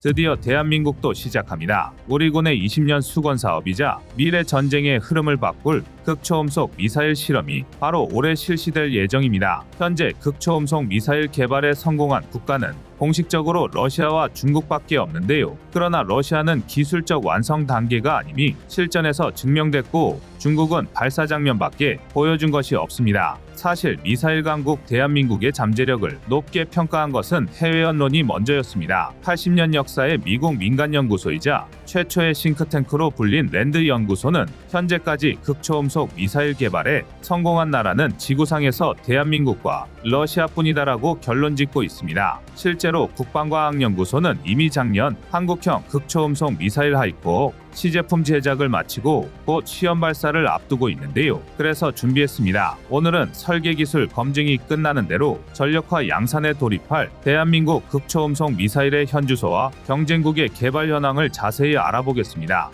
드디어 대한민국도 시작합니다. 우리 군의 20년 수건 사업이자 미래 전쟁의 흐름을 바꿀 극초음속 미사일 실험이 바로 올해 실시될 예정입니다. 현재 극초음속 미사일 개발에 성공한 국가는 공식적으로 러시아와 중국밖에 없는데요. 그러나 러시아는 기술적 완성 단계가 아님이 실전에서 증명됐고 중국은 발사 장면밖에 보여준 것이 없습니다. 사실 미사일 강국 대한민국의 잠재력을 높게 평가한 것은 해외 언론이 먼저였습니다. 80년 역사의 미국 민간연구소이자 최초의 싱크탱크로 불린 랜드 연구소는 현재까지 극초음속 미사일 개발에 성공한 나라는 지구상에서 대한민국과 러시아뿐이다라고 결론짓고 있습니다. 실제로 국방과학연구소는 이미 작년 한국형 극초음속 미사일 하이코 시제품 제작을 마치고 곧 시험 발사를 앞두고 있는데요. 그래서 준비했습니다. 오늘은 설계 기술 검증이 끝나는 대로 전력화 양산에 돌입할 대한민국 극초음속 미사일의 현주소와 경쟁국의 개발 현황을 자세히 알아보겠습니다.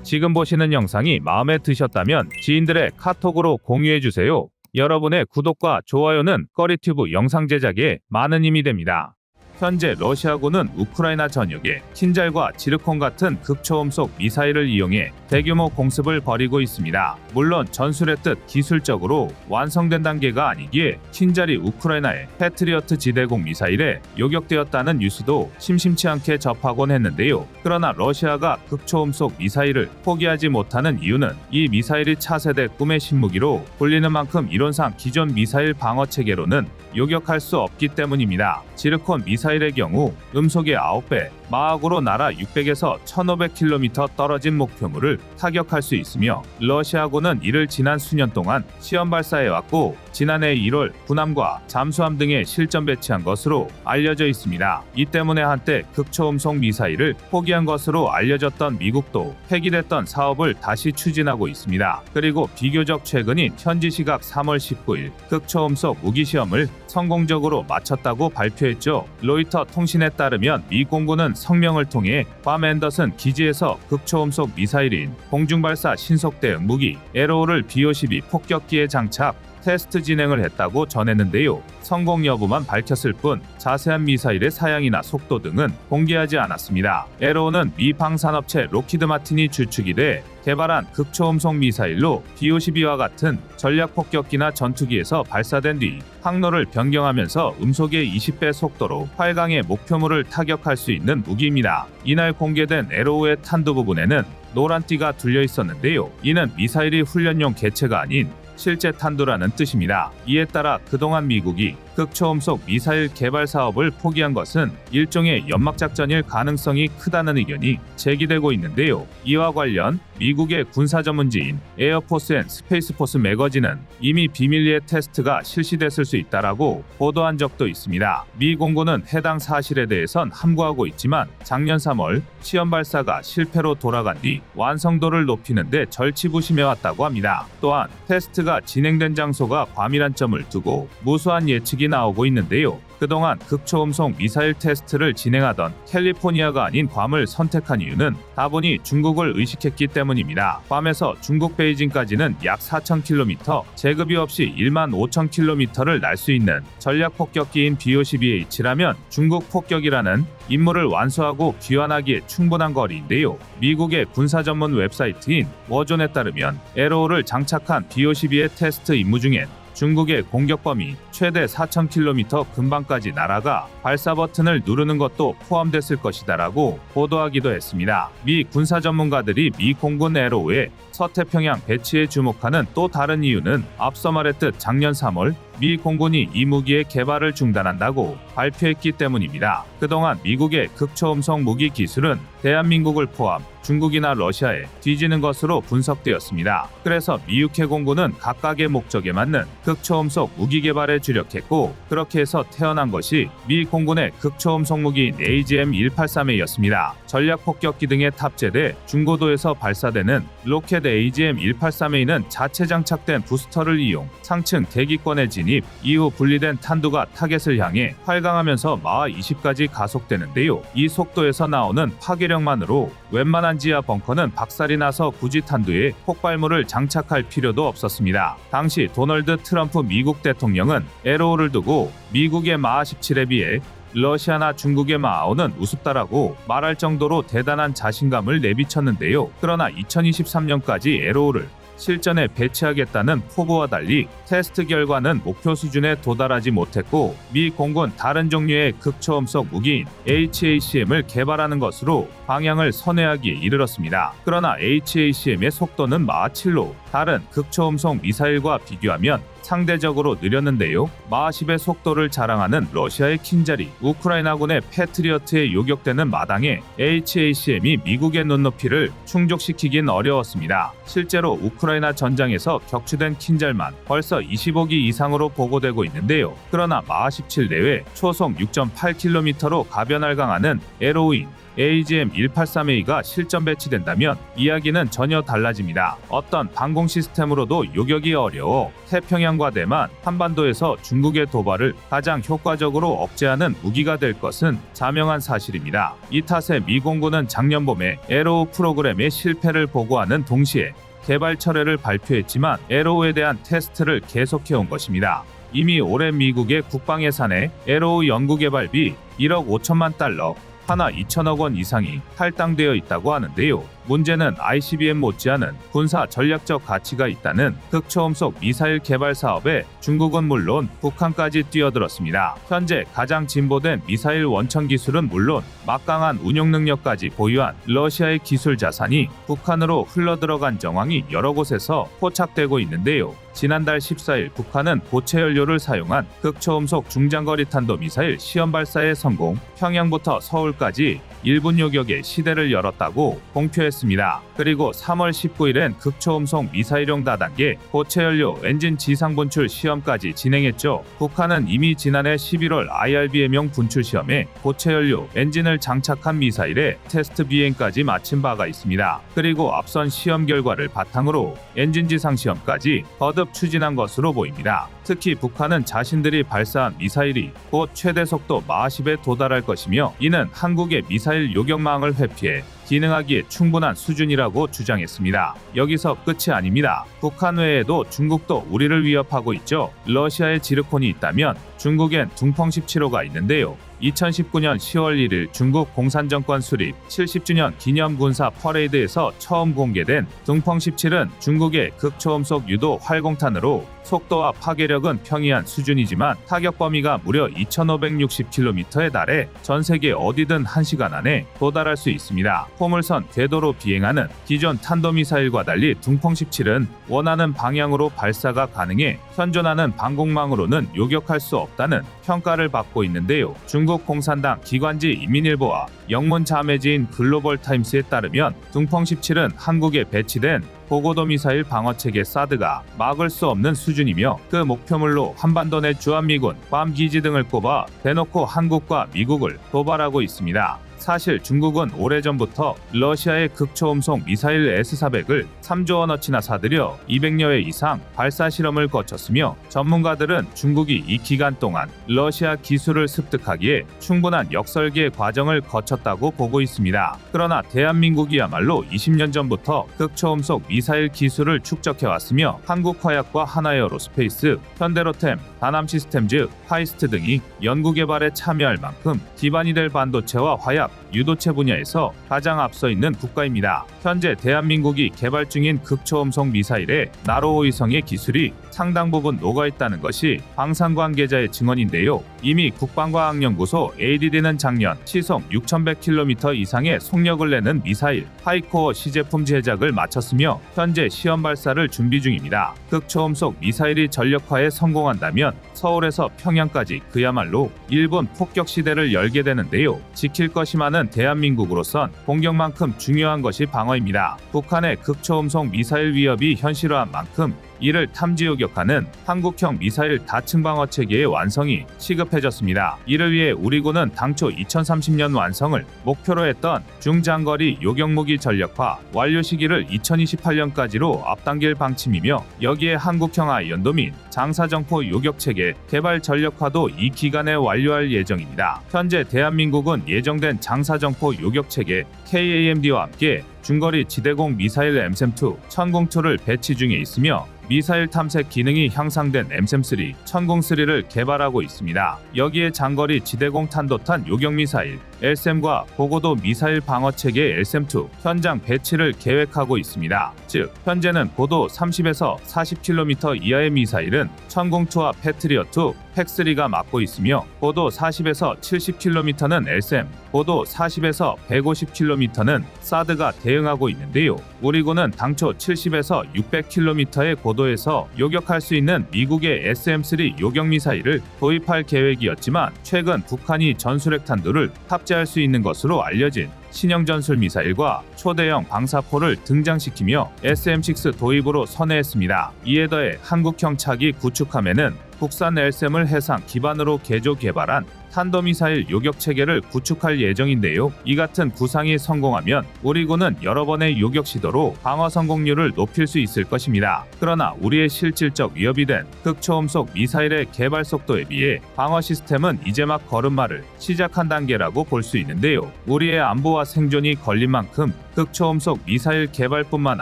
지금 보시는 영상이 마음에 드셨다면 지인들의 카톡으로 공유해주세요. 여러분의 구독과 좋아요는 꺼리튜브 영상 제작에 많은 힘이 됩니다. 현재 러시아군은 우크라이나 전역에 킨잘과 지르콘 같은 극초음속 미사일을 이용해 대규모 공습을 벌이고 있습니다. 물론 전술의 뜻 기술적으로 완성된 단계가 아니기에 킨잘이 우크라이나의 패트리어트 지대공 미사일에 요격되었다는 뉴스도 심심치 않게 접하곤 했는데요. 그러나 러시아가 극초음속 미사일을 포기하지 못하는 이유는 이 미사일이 차세대 꿈의 신무기로 불리는 만큼 이론상 기존 미사일 방어 체계로는 요격할 수 없기 때문입니다. 지르콘 미사일의 경우 음속의 9배, 마학으로 날아 600에서 1500km 떨어진 목표물을 타격할 수 있으며 러시아군은 이를 지난 수년 동안 시험 발사해왔고 지난해 1월 군함과 잠수함 등에 실전 배치한 것으로 알려져 있습니다. 이 때문에 한때 극초음속 미사일을 포기한 것으로 알려졌던 미국도 폐기됐던 사업을 다시 추진하고 있습니다. 그리고 비교적 최근인 현지 시각 3월 19일 극초음속 무기 시험을 성공적으로 마쳤다고 발표했죠. 로이터 통신에 따르면 미 공군은 성명을 통해 괌 앤더슨 기지에서 극초음속 미사일인 공중발사 신속 대응 무기 에로우를 B-52 폭격기에 장착, 테스트 진행을 했다고 전했는데요. 성공 여부만 밝혔을 뿐 자세한 미사일의 사양이나 속도 등은 공개하지 않았습니다. 에로우는 미 방산업체 로키드 마틴이 주축이 돼 개발한 극초음속 미사일로 B-52와 같은 전략 폭격기나 전투기에서 발사된 뒤 항로를 변경하면서 음속의 20배 속도로 활강의 목표물을 타격할 수 있는 무기입니다. 이날 공개된 에로우의 탄두 부분에는 노란 띠가 둘려 있었는데요. 이는 미사일이 훈련용 개체가 아닌 실제 탄두라는 뜻입니다. 이에 따라 그동안 미국이 극초음속 미사일 개발 사업을 포기한 것은 일종의 연막작전일 가능성이 크다는 의견이 제기되고 있는데요. 이와 관련 미국의 군사 전문지인 에어포스 앤 스페이스포스 매거진은 이미 비밀리에 테스트가 실시됐을 수 있다라고 보도한 적도 있습니다. 미 공군은 해당 사실에 대해선 함구하고 있지만 작년 3월 시험 발사가 실패로 돌아간 뒤 완성도를 높이는 데 절치부심해왔다고 합니다. 또한 테스트가 진행된 장소가 괌이란 점을 두고 무수한 예측이 나오고 있는데요. 그동안 극초음속 미사일 테스트를 진행하던 캘리포니아가 아닌 괌을 선택한 이유는 다분히 중국을 의식했기 때문입니다. 괌에서 중국 베이징까지는 약 4,000km, 제급이 없이 15,000km를 날 수 있는 전략 폭격기인 B-52H라면 중국 폭격이라는 임무를 완수하고 귀환하기에 충분한 거리인데요. 미국의 군사 전문 웹사이트인 워존에 따르면 에로우를 장착한 B-52의 테스트 임무 중엔 중국의 공격 범위 최대 4,000km 근방까지 날아가 발사 버튼을 누르는 것도 포함됐을 것이다라고 보도하기도 했습니다. 미 군사 전문가들이 미 공군 에로우의 서태평양 배치에 주목하는 또 다른 이유는 앞서 말했듯 작년 3월 미 공군이 이 무기의 개발을 중단한다고 발표했기 때문입니다. 그동안 미국의 극초음속 무기 기술은 대한민국을 포함 중국이나 러시아에 뒤지는 것으로 분석되었습니다. 그래서 미 UK 공군은 각각의 목적에 맞는 극초음속 무기 개발에 주력했고 그렇게 해서 태어난 것이 미 공군의 극초음속 무기인 AGM-183A였습니다. 전략 폭격기 등에 탑재돼 중고도에서 발사되는 로켓 AGM-183A는 자체 장착된 부스터를 이용 상층 대기권에 진입, 이후 분리된 탄두가 타겟을 향해 활강하면서 마하 20까지 가속되는데요. 이 속도에서 나오는 파괴력만으로 웬만한 지하 벙커는 박살이 나서 굳이 탄두에 폭발물을 장착할 필요도 없었습니다. 당시 도널드 트럼프 미국 대통령은 에로우를 두고 미국의 마하 17에 비해 러시아나 중국의 마오는 우습다라고 말할 정도로 대단한 자신감을 내비쳤는데요. 그러나 2023년까지 에로우를 실전에 배치하겠다는 포부와 달리 테스트 결과는 목표 수준에 도달하지 못했고 미 공군 다른 종류의 극초음속 무기인 HACM을 개발하는 것으로 방향을 선회하기에 이르렀습니다. 그러나 HACM의 속도는 마하 7로 다른 극초음속 미사일과 비교하면 상대적으로 느렸는데요. 마하 10의 속도를 자랑하는 러시아의 킨자리, 우크라이나군의 패트리어트에 요격되는 마당에 HACM이 미국의 눈높이를 충족시키긴 어려웠습니다. 실제로 우크라이나 전장에서 격추된 킨잘만 벌써 25기 이상으로 보고되고 있는데요. 그러나 마하 17 내외 초속 6.8km로 가변할강하는 에로우인 AGM-183A가 실전 배치된다면 이야기는 전혀 달라집니다. 어떤 방공 시스템으로도 요격이 어려워 태평양과 대만, 한반도에서 중국의 도발을 가장 효과적으로 억제하는 무기가 될 것은 자명한 사실입니다. 이 탓에 미 공군은 작년 봄에 에로우 프로그램의 실패를 보고하는 동시에 개발 철회를 발표했지만 에로우에 대한 테스트를 계속해온 것입니다. 이미 올해 미국의 국방 예산에 에로우 연구개발비 1억 5천만 달러, 하나 2천억 원 이상이 할당되어 있다고 하는데요. 문제는 ICBM 못지않은 군사 전략적 가치가 있다는 극초음속 미사일 개발 사업에 중국은 물론 북한까지 뛰어들었습니다. 현재 가장 진보된 미사일 원천 기술은 물론 막강한 운용 능력까지 보유한 러시아의 기술 자산이 북한으로 흘러들어간 정황이 여러 곳에서 포착되고 있는데요. 지난달 14일 북한은 고체 연료를 사용한 극초음속 중장거리 탄도미사일 시험 발사에 성공, 평양부터 서울까지 1분 요격의 시대를 열었다고 공표했습니다. 그리고 3월 19일엔 극초음속 미사일용 다단계 고체 연료 엔진 지상 분출 시험까지 진행했죠. 북한은 이미 지난해 11월 IRBM용 분출 시험에 고체 연료 엔진을 장착한 미사일의 테스트 비행까지 마친 바가 있습니다. 그리고 앞선 시험 결과를 바탕으로 엔진 지상 시험까지 거듭 추진한 것으로 보입니다. 특히 북한은 자신들이 발사한 미사일이 곧 최대 속도 마하 10에 도달할 것이며 이는 한국의 미사일 요격망을 회피해 기능하기에 충분한 수준이라고 주장했습니다. 여기서 끝이 아닙니다. 북한 외에도 중국도 우리를 위협하고 있죠. 러시아에 지르콘이 있다면 중국엔 둥펑 17호가 있는데요. 2019년 10월 1일 중국 공산정권 수립 70주년 기념 군사 퍼레이드에서 처음 공개된 둥펑 17은 중국의 극초음속 유도 활공탄으로 속도와 파괴력은 평이한 수준이지만 타격 범위가 무려 2560km에 달해 전 세계 어디든 1시간 안에 도달할 수 있습니다. 포물선 궤도로 비행하는 기존 탄도미사일과 달리 둥펑 17은 원하는 방향으로 발사가 가능해 현존하는 방공망으로는 요격할 수 없다는 평가를 받고 있는데요. 중국 공산당 기관지 인민일보와 영문 자매지인 글로벌타임스에 따르면 둥펑 17은 한국에 배치된 고고도 미사일 방어체계 사드가 막을 수 없는 수준이며 그 목표물로 한반도 내 주한미군, 괌 기지 등을 꼽아 대놓고 한국과 미국을 도발하고 있습니다. 사실 중국은 오래전부터 러시아의 극초음속 미사일 S-400을 3조 원어치나 사들여 200여 회 이상 발사 실험을 거쳤으며 전문가들은 중국이 이 기간 동안 러시아 기술을 습득하기에 충분한 역설계 과정을 거쳤다고 보고 있습니다. 그러나 대한민국이야말로 20년 전부터 극초음속 미사일 기술을 축적해왔으며 한국화약과 하나에어로스페이스, 현대로템, 다남시스템즈, 하이스트 등이 연구개발에 참여할 만큼 기반이 될 반도체와 화약, 유도체 분야에서 가장 앞서 있는 국가입니다. 현재 대한민국이 개발 중인 극초음속 미사일의 나로호 위성의 기술이 상당 부분 녹아있다는 것이 방산 관계자의 증언인데요. 이미 국방과학연구소 ADD는 작년 시속 6100km 이상의 속력을 내는 미사일 하이코어 시제품 제작을 마쳤으며 현재 시험 발사를 준비 중입니다. 극초음속 미사일이 전력화에 성공한다면 서울에서 평양까지 그야말로 일본 폭격 시대를 열게 되는데요. 지킬 것이 많은 대한민국으로선 공격만큼 중요한 것이 방어입니다. 북한의 극초음속 미사일 위협이 현실화한 만큼 이를 탐지 요격하는 한국형 미사일 다층 방어 체계의 완성이 시급해졌습니다. 이를 위해 우리 군은 당초 2030년 완성을 목표로 했던 중장거리 요격무기 전력화 완료 시기를 2028년까지로 앞당길 방침이며 여기에 한국형 아이언도 및 장사정포 요격체계 개발 전력화도 이 기간에 완료할 예정입니다. 현재 대한민국은 예정된 장사정포 요격체계 KAMD와 함께 중거리 지대공 미사일 MSM2 천공투를 배치 중에 있으며 미사일 탐색 기능이 향상된 M3 천공3를 개발하고 있습니다. 여기에 장거리 지대공 탄도탄 요격 미사일 LSAM과 고고도 미사일 방어 체계 LSAM-2 현장 배치를 계획하고 있습니다. 즉 현재는 고도 30에서 40km 이하의 미사일은 천공2와 패트리어트 팩3가 맡고 있으며 고도 40에서 70km는 LSAM, 고도 40에서 150km는 사드가 대응하고 있는데요. 우리 군은 당초 70에서 600km의 고도에서 요격할 수 있는 미국의 SM-3 요격 미사일을 도입할 계획이었지만 최근 북한이 전술핵탄두를 탑재할 수 있는 것으로 알려진 신형 전술 미사일과 초대형 방사포를 등장시키며 SM-6 도입으로 선회했습니다. 이에 더해 한국형 차기 구축함에는 국산 LSAM을 해상 기반으로 개조 개발한 탄도미사일 요격 체계를 구축할 예정인데요. 이 같은 구상이 성공하면 우리 군은 여러 번의 요격 시도로 방어 성공률을 높일 수 있을 것입니다. 그러나 우리의 실질적 위협이 된 극초음속 미사일의 개발 속도에 비해 방어 시스템은 이제 막 걸음마를 시작한 단계라고 볼 수 있는데요. 우리의 안보와 생존이 걸린 만큼 극초음속 미사일 개발뿐만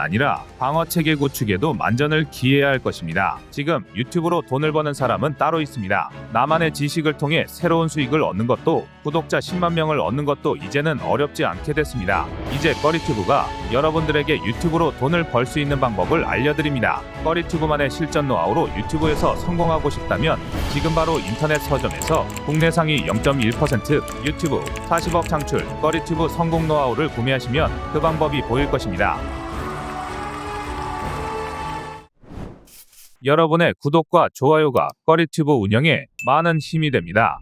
아니라 방어 체계 구축에도 만전을 기해야 할 것입니다. 지금 유튜브로 돈을 버는 사람은 따로 있습니다. 나만의 지식을 통해 새로운 수익을 얻는 것도 구독자 10만 명을 얻는 것도 이제는 어렵지 않게 됐습니다. 이제 꺼리튜브가 여러분들에게 유튜브로 돈을 벌 수 있는 방법을 알려드립니다. 꺼리튜브만의 실전 노하우로 유튜브에서 성공하고 싶다면 지금 바로 인터넷 서점에서 국내 상위 0.1% 유튜브 40억 창출 꺼리튜브 성공 노하우를 구매하시면 그 방법이 보일 것입니다. 여러분의 구독과 좋아요가 꺼리튜브 운영에 많은 힘이 됩니다.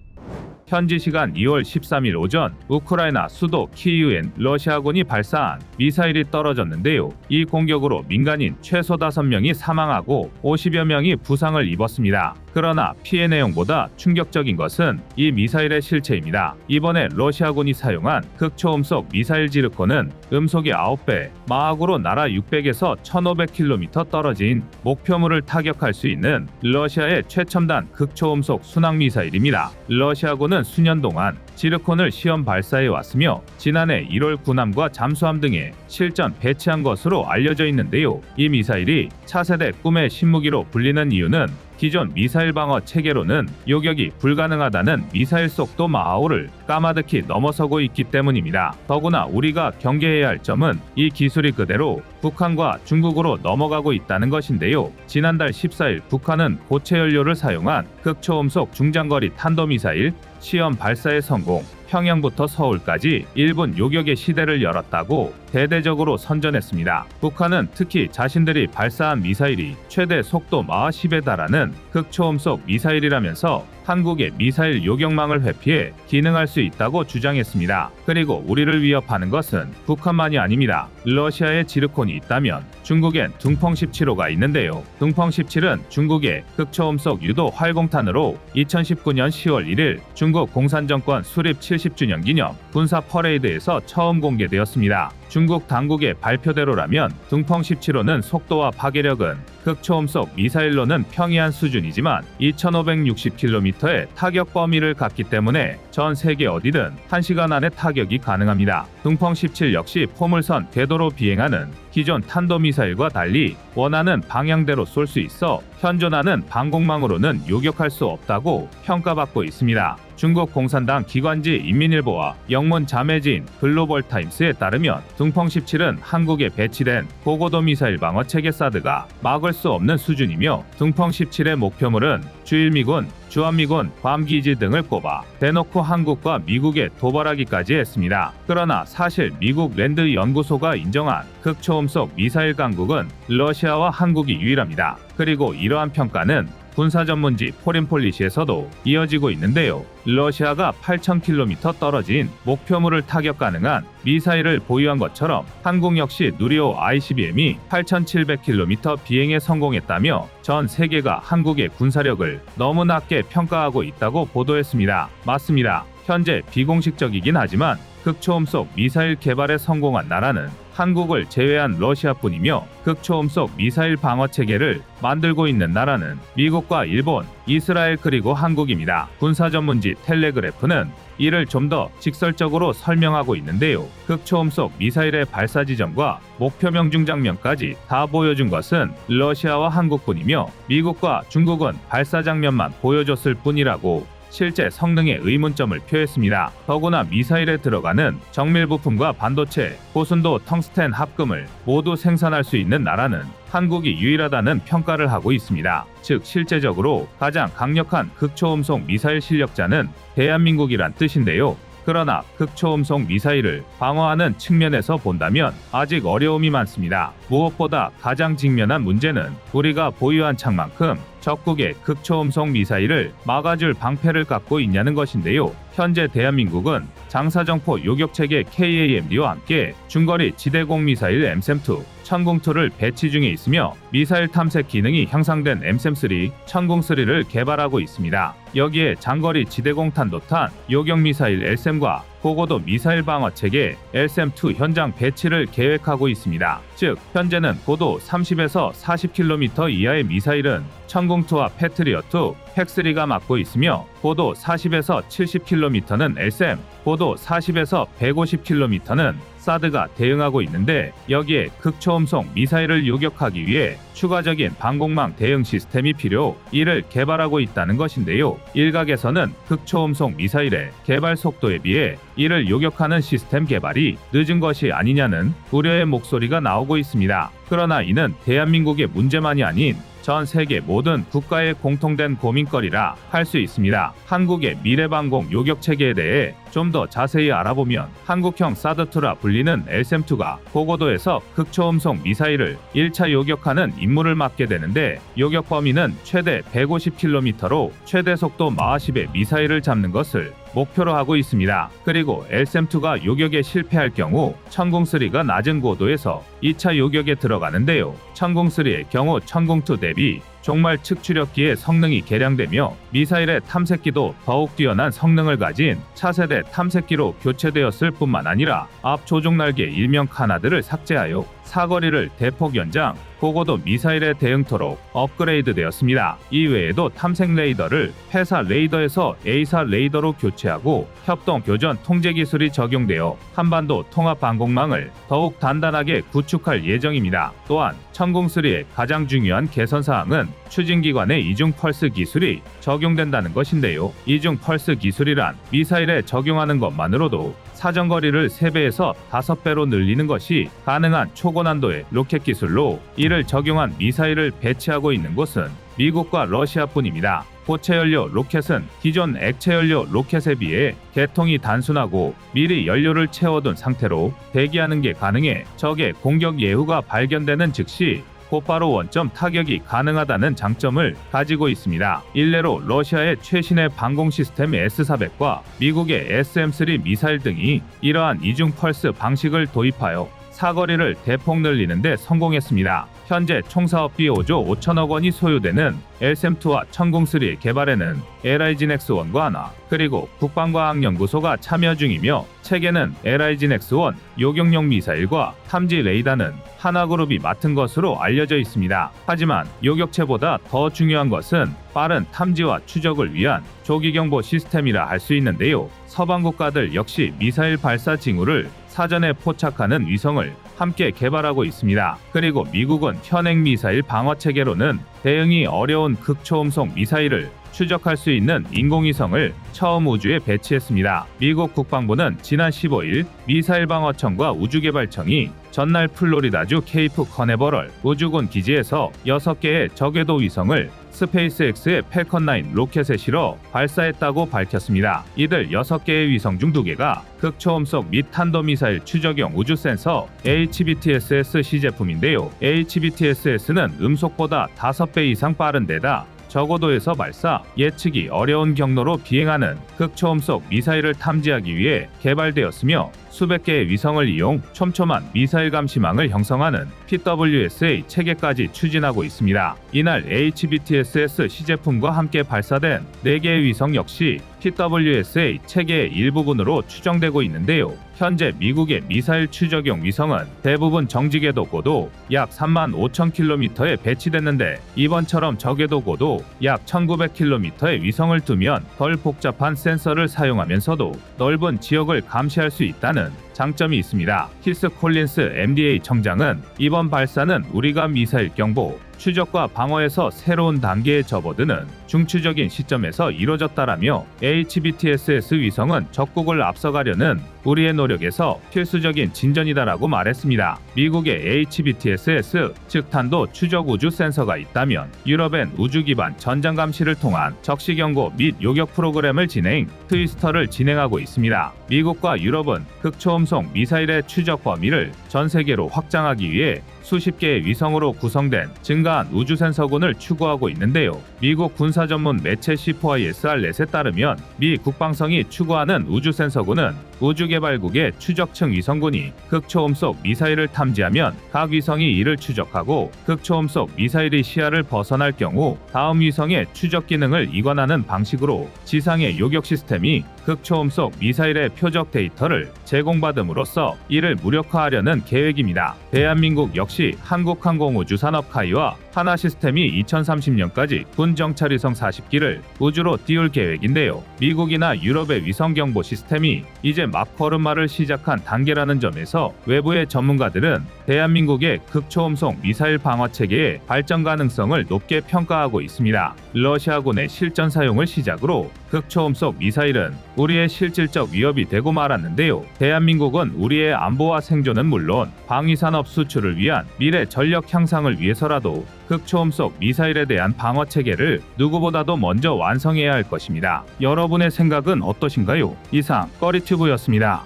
현지 시간 2월 13일 오전 우크라이나 수도 키이우엔 러시아군이 발사한 미사일이 떨어졌는데요. 이 공격으로 민간인 최소 5명이 사망하고 50여 명이 부상을 입었습니다. 그러나 피해 내용보다 충격적인 것은 이 미사일의 실체입니다. 이번에 러시아군이 사용한 극초음속 미사일 지르코는 음속이 9배, 마하고로 날아 600에서 1500km 떨어진 목표물을 타격할 수 있는 러시아의 최첨단 극초음속 순항 미사일입니다. 러시아군은 수년 동안 지르콘을 시험 발사해 왔으며 지난해 1월 군함과 잠수함 등에 실전 배치한 것으로 알려져 있는데요. 이 미사일이 차세대 꿈의 신무기로 불리는 이유는 기존 미사일 방어 체계로는 요격이 불가능하다는 미사일 속도 마하오를 까마득히 넘어서고 있기 때문입니다. 더구나 우리가 경계해야 할 점은 이 기술이 그대로 북한과 중국으로 넘어가고 있다는 것인데요. 지난달 14일 북한은 고체 연료를 사용한 극초음속 중장거리 탄도미사일 시험 발사에 성공, 평양부터 서울까지 일본 요격의 시대를 열었다고 대대적으로 선전했습니다. 북한은 특히 자신들이 발사한 미사일이 최대 속도 마하 10에 달하는 극초음속 미사일이라면서 한국의 미사일 요격망을 회피해 기능할 수 있다고 주장했습니다. 그리고 우리를 위협하는 것은 북한만이 아닙니다. 러시아에 지르콘이 있다면 중국엔 둥펑 17호가 있는데요. 둥펑 17은 중국의 극초음속 유도 활공탄으로 2019년 10월 1일 중국 공산정권 수립 70주년 기념 군사 퍼레이드에서 처음 공개되었습니다. 중국 당국의 발표대로라면 둥펑 17호는 속도와 파괴력은 극초음속 미사일로는 평이한 수준이지만 2560km의 타격 범위를 갖기 때문에 전 세계 어디든 1시간 안에 타격이 가능합니다. 둥펑 17 역시 포물선 궤도로 비행하는 기존 탄도미사일과 달리 원하는 방향대로 쏠 수 있어 현존하는 방공망으로는 요격할 수 없다고 평가받고 있습니다. 중국 공산당 기관지 인민일보와 영문 자매지인 글로벌타임스에 따르면 둥펑 17은 한국에 배치된 고고도 미사일 방어 체계 사드가 막을 수 없는 수준이며 둥펑 17의 목표물은 주일미군, 주한미군, 괌기지 등을 꼽아 대놓고 한국과 미국에 도발하기까지 했습니다. 그러나 사실 미국 랜드 연구소가 인정한 극초음속 미사일 강국은 러시아와 한국이 유일합니다. 그리고 이러한 평가는 군사 전문지 포린폴리시에서도 이어지고 있는데요. 러시아가 8,000km 떨어진 목표물을 타격 가능한 미사일을 보유한 것처럼 한국 역시 누리호 ICBM이 8,700km 비행에 성공했다며 전 세계가 한국의 군사력을 너무 낮게 평가하고 있다고 보도했습니다. 맞습니다. 현재 비공식적이긴 하지만 극초음속 미사일 개발에 성공한 나라는 한국을 제외한 러시아뿐이며 극초음속 미사일 방어 체계를 만들고 있는 나라는 미국과 일본, 이스라엘 그리고 한국입니다. 군사 전문지 텔레그래프는 이를 좀 더 직설적으로 설명하고 있는데요. 극초음속 미사일의 발사 지점과 목표 명중 장면까지 다 보여준 것은 러시아와 한국뿐이며 미국과 중국은 발사 장면만 보여줬을 뿐이라고 실제 성능에 의문점을 표했습니다. 더구나 미사일에 들어가는 정밀 부품과 반도체, 고순도 텅스텐 합금을 모두 생산할 수 있는 나라는 한국이 유일하다는 평가를 하고 있습니다. 즉 실제적으로 가장 강력한 극초음속 미사일 실력자는 대한민국이란 뜻인데요. 그러나 극초음속 미사일을 방어하는 측면에서 본다면 아직 어려움이 많습니다. 무엇보다 가장 직면한 문제는 우리가 보유한 창만큼 적국의 극초음속 미사일을 막아줄 방패를 갖고 있냐는 것인데요. 현재 대한민국은 장사정포 요격체계 KAMD와 함께 중거리 지대공 미사일 엠셈2, 천궁2를 배치 중에 있으며 미사일 탐색 기능이 향상된 엠셈3, 천궁3를 개발하고 있습니다. 여기에 장거리 지대공 탄도탄 요격 미사일 LSAM과 고고도 미사일 방어 체계 LSAM-2 현장 배치를 계획하고 있습니다. 즉 현재는 고도 30에서 40km 이하의 미사일은 천궁2와 패트리어트, 팩3가 맡고 있으며 고도 40에서 70km는 LSAM, 고도 40에서 150km는 사드가 대응하고 있는데 여기에 극초음속 미사일을 요격하기 위해 추가적인 방공망 대응 시스템이 필요, 이를 개발하고 있다는 것인데요. 일각에서는 극초음속 미사일의 개발 속도에 비해 이를 요격하는 시스템 개발이 늦은 것이 아니냐는 우려의 목소리가 나오고 있습니다. 그러나 이는 대한민국의 문제만이 아닌 전 세계 모든 국가의 공통된 고민거리라 할 수 있습니다. 한국의 미래방공 요격체계에 대해 좀 더 자세히 알아보면 한국형 사드2라 불리는 LSAM-2가 고고도에서 극초음속 미사일을 1차 요격하는 임무를 맡게 되는데 요격 범위는 최대 150km로 최대 속도 마하 10의 미사일을 잡는 것을 목표로 하고 있습니다. 그리고 LSAM-2가 요격에 실패할 경우 천궁3가 낮은 고도에서 2차 요격에 들어가는데요. 천궁3의 경우 천궁2 대비 종말 측추력기의 성능이 개량되며 미사일의 탐색기도 더욱 뛰어난 성능을 가진 차세대 탐색기로 교체되었을 뿐만 아니라 앞 조종날개 일명 카나드를 삭제하여 사거리를 대폭 연장, 고고도 미사일에 대응토록 업그레이드되었습니다. 이외에도 탐색 레이더를 폐사 레이더에서 A사 레이더로 교체하고 협동 교전 통제 기술이 적용되어 한반도 통합 방공망을 더욱 단단하게 구축할 예정입니다. 또한 천궁3의 가장 중요한 개선 사항은 추진기관의 이중 펄스 기술이 적용된다는 것인데요. 이중 펄스 기술이란 미사일에 적용하는 것만으로도 사정거리를 3배에서 5배로 늘리는 것이 가능한 초고난도의 로켓 기술로 이를 적용한 미사일을 배치하고 있는 곳은 미국과 러시아뿐입니다. 고체 연료 로켓은 기존 액체 연료 로켓에 비해 개통이 단순하고 미리 연료를 채워둔 상태로 대기하는 게 가능해 적의 공격 예후가 발견되는 즉시 곧바로 원점 타격이 가능하다는 장점을 가지고 있습니다. 일례로 러시아의 최신의 방공 시스템 S-400과 미국의 SM-3 미사일 등이 이러한 이중 펄스 방식을 도입하여 사거리를 대폭 늘리는 데 성공했습니다. 현재 총사업비 5조 5천억 원이 소요되는 LSAM-2와 천궁3의 개발에는 LIGNX1과 하나, 그리고 국방과학연구소가 참여 중이며 체계는 LIGNX1 요격용 미사일과 탐지 레이더는 하나그룹이 맡은 것으로 알려져 있습니다. 하지만 요격체보다 더 중요한 것은 빠른 탐지와 추적을 위한 조기경보 시스템이라 할 수 있는데요. 서방 국가들 역시 미사일 발사 징후를 사전에 포착하는 위성을 함께 개발하고 있습니다. 그리고 미국은 현행 미사일 방어 체계로는 대응이 어려운 극초음속 미사일을 추적할 수 있는 인공위성을 처음 우주에 배치했습니다. 미국 국방부는 지난 15일 미사일 방어청과 우주개발청이 전날 플로리다주 케이프 커네버럴 우주군 기지에서 6개의 저궤도 위성을 스페이스X의 팰컨9 로켓에 실어 발사했다고 밝혔습니다. 이들 6개의 위성 중 2개가 극초음속 및 탄도미사일 추적용 우주 센서 HBTSS-C 제품인데요. HBTSS는 음속보다 5배 이상 빠른 데다 저고도에서 발사, 예측이 어려운 경로로 비행하는 극초음속 미사일을 탐지하기 위해 개발되었으며 수백 개의 위성을 이용 촘촘한 미사일 감시망을 형성하는 PWSA 체계까지 추진하고 있습니다. 이날 HBTSS 시제품과 함께 발사된 4개의 위성 역시 PWSA 체계의 일부분으로 추정되고 있는데요. 현재 미국의 미사일 추적용 위성은 대부분 정지궤도 고도 약 35,000km에 배치됐는데 이번처럼 저궤도 고도 약 1,900km의 위성을 두면 덜 복잡한 센서를 사용하면서도 넓은 지역을 감시할 수 있다는 장점이 있습니다. 키스 콜린스 MDA 청장은 이번 발사는 우리가 미사일 경보, 추적과 방어에서 새로운 단계에 접어드는 중추적인 시점에서 이뤄졌다라며 HBTSS 위성은 적국을 앞서가려는 우리의 노력에서 필수적인 진전이다라고 말했습니다. 미국의 HBTSS 즉 탄도 추적 우주 센서가 있다면 유럽엔 우주 기반 전장 감시를 통한 적시 경고 및 요격 프로그램을 진행, 트위스터를 진행하고 있습니다. 미국과 유럽은 극초음속 미사일의 추적 범위를 전 세계로 확장하기 위해 수십 개의 위성으로 구성된 증가한 우주 센서군을 추구하고 있는데요. 미국 군사 전문 매체 C4ISR-넷에 따르면 미 국방성이 추구하는 우주 센서군은 우주개발국의 추적층 위성군이 극초음속 미사일을 탐지하면 각 위성이 이를 추적하고 극초음속 미사일이 시야를 벗어날 경우 다음 위성의 추적 기능을 이관하는 방식으로 지상의 요격 시스템이 극초음속 미사일의 표적 데이터를 제공받음으로써 이를 무력화하려는 계획입니다. 대한민국 역시 한국항공우주산업카이와 하나시스템이 2030년까지 군 정찰위성 40기를 우주로 띄울 계획인데요. 미국이나 유럽의 위성 경보 시스템이 이제 막 걸음마를 시작한 단계라는 점에서 외부의 전문가들은 대한민국의 극초음속 미사일 방어 체계의 발전 가능성을 높게 평가하고 있습니다. 러시아군의 실전 사용을 시작으로 극초음속 미사일은 우리의 실질적 위협이 되고 말았는데요. 대한민국은 우리의 안보와 생존은 물론 방위산업 수출을 위한 미래 전력 향상을 위해서라도 극초음속 미사일에 대한 방어 체계를 누구보다도 먼저 완성해야 할 것입니다. 여러분의 생각은 어떠신가요? 이상 꺼리튜브였습니다.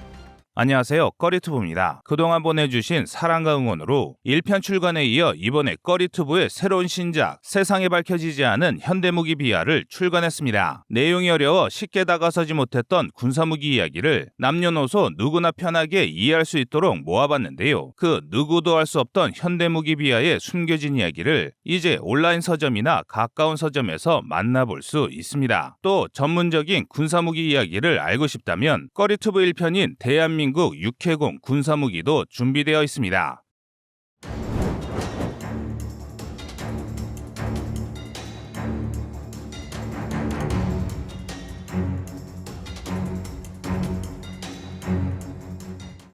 안녕하세요. 꺼리투브입니다. 그동안 보내주신 사랑과 응원으로 1편 출간에 이어 이번에 꺼리투브의 새로운 신작 세상에 밝혀지지 않은 현대무기 비하를 출간했습니다. 내용이 어려워 쉽게 다가서지 못했던 군사무기 이야기를 남녀노소 누구나 편하게 이해할 수 있도록 모아봤는데요. 그 누구도 알 수 없던 현대무기 비하의 숨겨진 이야기를 이제 온라인 서점이나 가까운 서점에서 만나볼 수 있습니다. 또 전문적인 군사무기 이야기를 알고 싶다면 꺼리투브 1편인 대한민국 육해공 군사무기도 준비되어 있습니다.